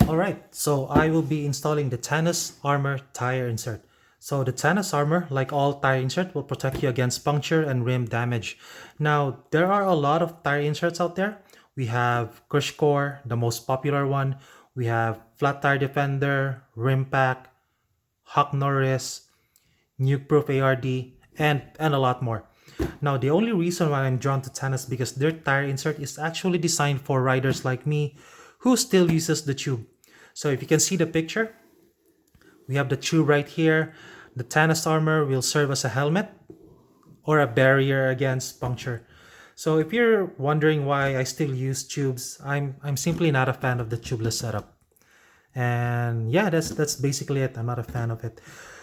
Alright, so I will be installing the Tannus Armour tire insert. So the Tannus Armour, like all tire insert, will protect you against puncture and rim damage. Now, there are a lot of tire inserts out there. We have Crush Core, the most popular one. We have Flat Tire Defender, Rim Pack, Huck Norris, Nuke Proof ARD, and a lot more. Now, the only reason why I'm drawn to Tannus because their tire insert is actually designed for riders like me who still uses the tube. So if you can see the picture, we have the tube right here. The Tannus Armour will serve as a helmet or a barrier against puncture. So if you're wondering why I still use tubes, I'm simply not a fan of the tubeless setup. And yeah, that's basically it. I'm not a fan of it.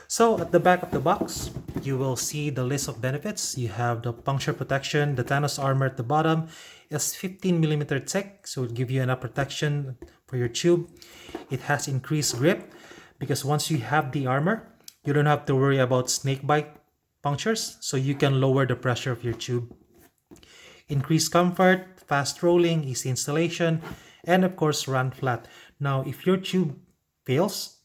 So at the back of the box, you will see the list of benefits. You have the puncture protection. The Tannus Armour at the bottom is 15mm thick, so it'll give you enough protection for your tube. It has increased grip because once you have the armor, you don't have to worry about snake bite punctures, so you can lower the pressure of your tube. Increased comfort, fast rolling, easy installation, and of course run flat. Now if your tube fails,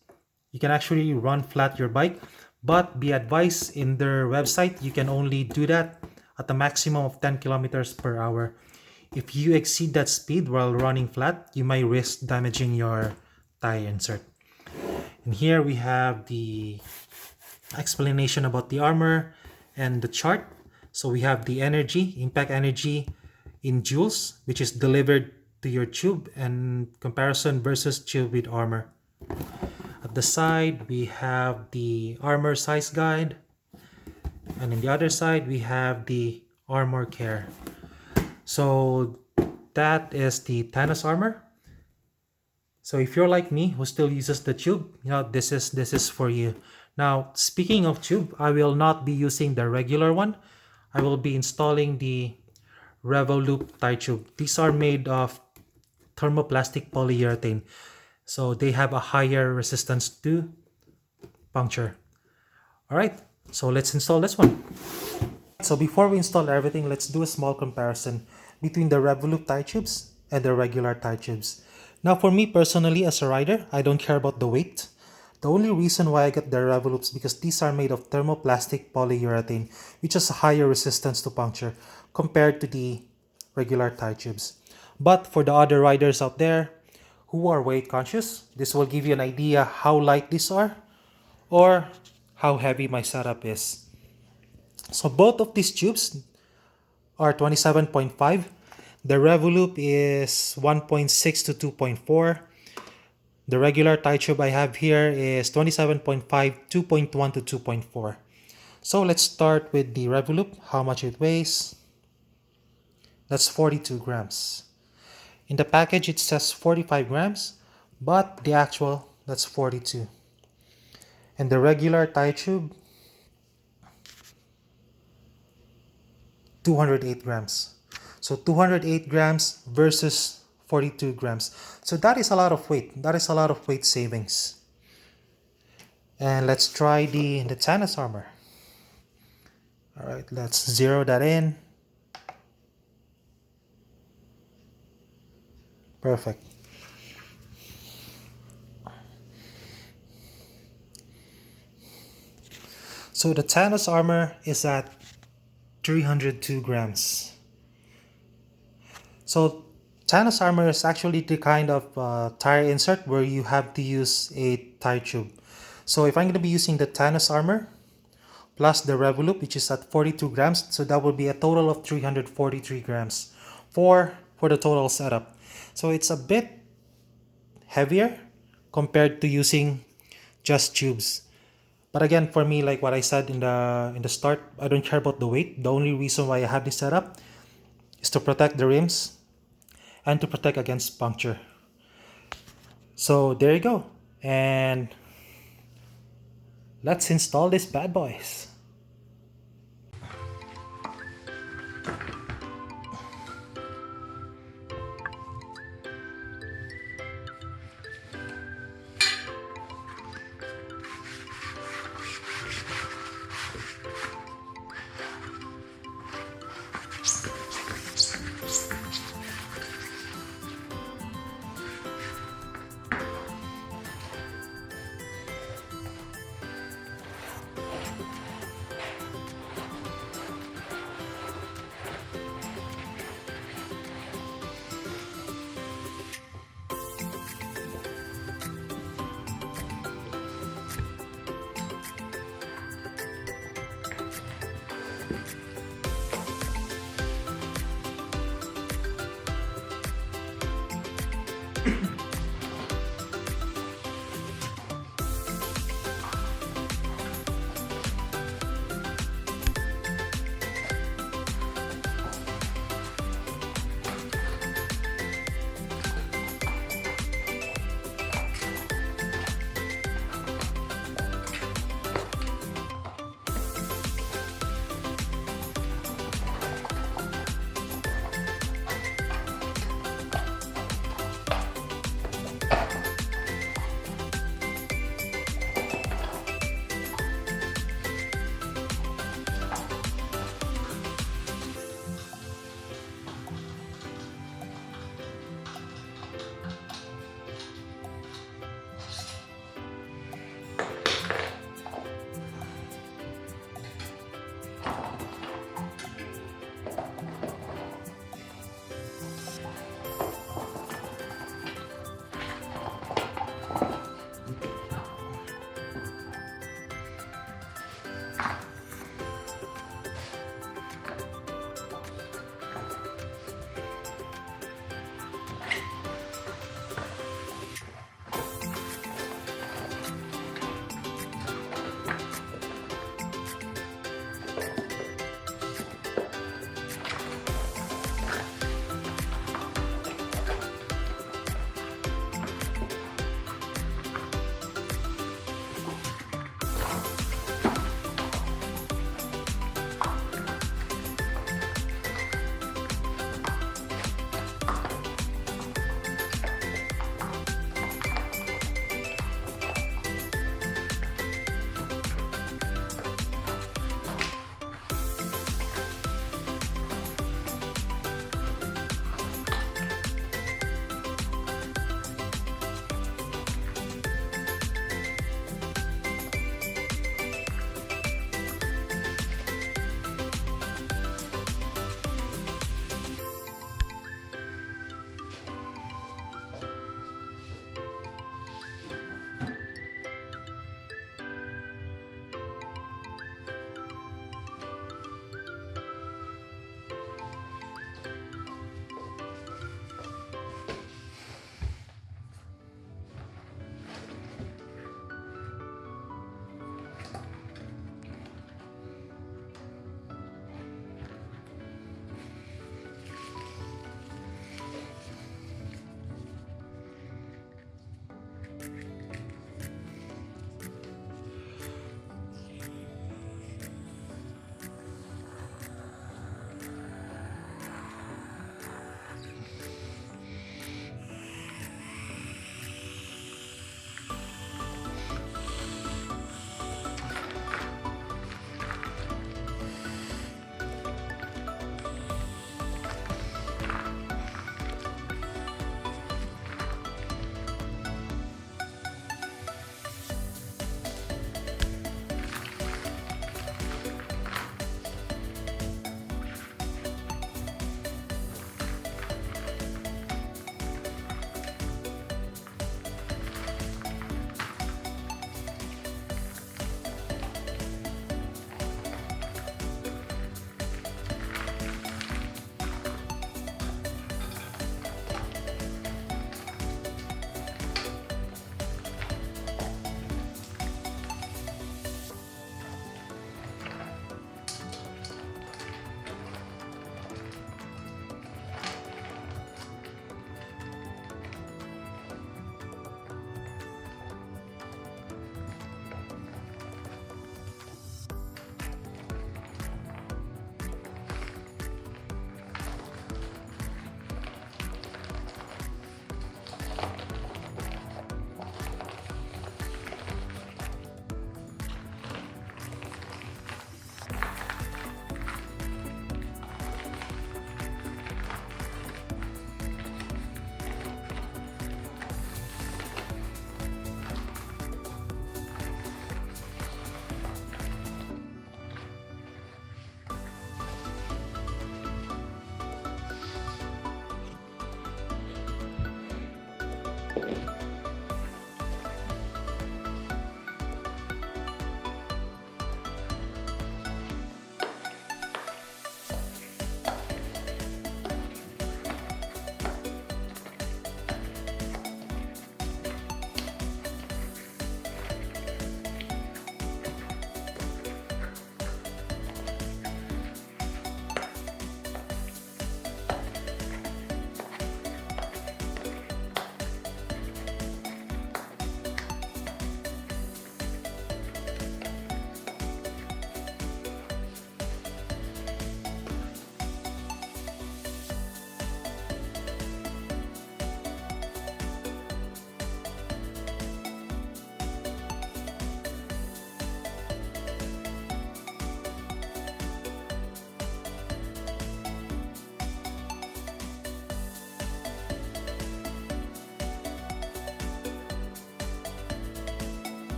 you can actually run flat your bike, but be advised, in their website you can only do that at a maximum of 10 kilometers per hour. If you exceed that speed while running flat, you might risk damaging your tire insert. And here we have the explanation about the armor and the chart. So we have the energy, impact energy in joules, which is delivered to your tube, and comparison versus tube with armor. At the side, we have the armor size guide, and on the other side, we have the armor care. So that is the Tannus Armour. So if you're like me who still uses the tube, this is for you. Now, speaking of tube, I will not be using the regular one. I will be installing the Revoloop tire tube. These are made of thermoplastic polyurethane. So they have a higher resistance to puncture. Alright, so let's install this one. So before we install everything, let's do a small comparison between the Revoloop tire tubes and the regular tire tubes. Now for me personally as a rider, I don't care about the weight. The only reason why I get the Revoloops is because these are made of thermoplastic polyurethane, which has a higher resistance to puncture compared to the regular tire tubes. But for the other riders out there who are weight conscious, this will give you an idea how light these are or how heavy my setup is. So both of these tubes are 27.5. The Revoloop is 1.6 to 2.4. The regular tire tube I have here is 27.5, 2.1 to 2.4. So let's start with the Revoloop, how much it weighs. That's 42 grams. In the package it says 45 grams, but the actual, that's 42. And the regular tire tube, 208 grams. So 208 grams versus 42 grams. So that is a lot of weight. That is a lot of weight savings. And let's try the Tannus Armour. Alright, let's zero that in. Perfect. So the Tannus Armour is at 302 grams. So Tannus Armour is actually the kind of tire insert where you have to use a tire tube. So if I'm going to be using the Tannus Armour plus the Revoloop, which is at 42 grams, so that would be a total of 343 grams for the total setup. So it's a bit heavier compared to using just tubes. But again, for me, like what I said in the start, I don't care about the weight. The only reason why I have this setup is to protect the rims and to protect against puncture. So there you go. And let's install these bad boys.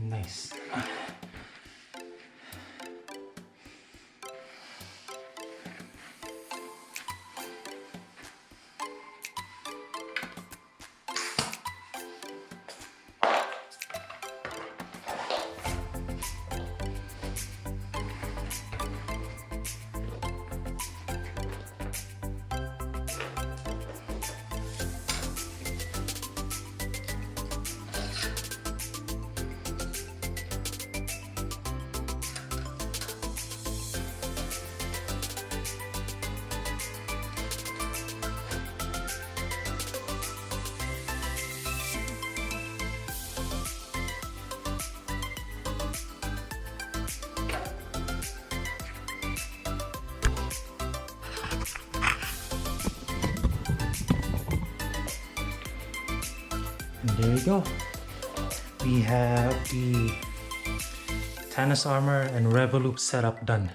Nice. And there you go. We have the Tannus Armour and Revoloop setup done.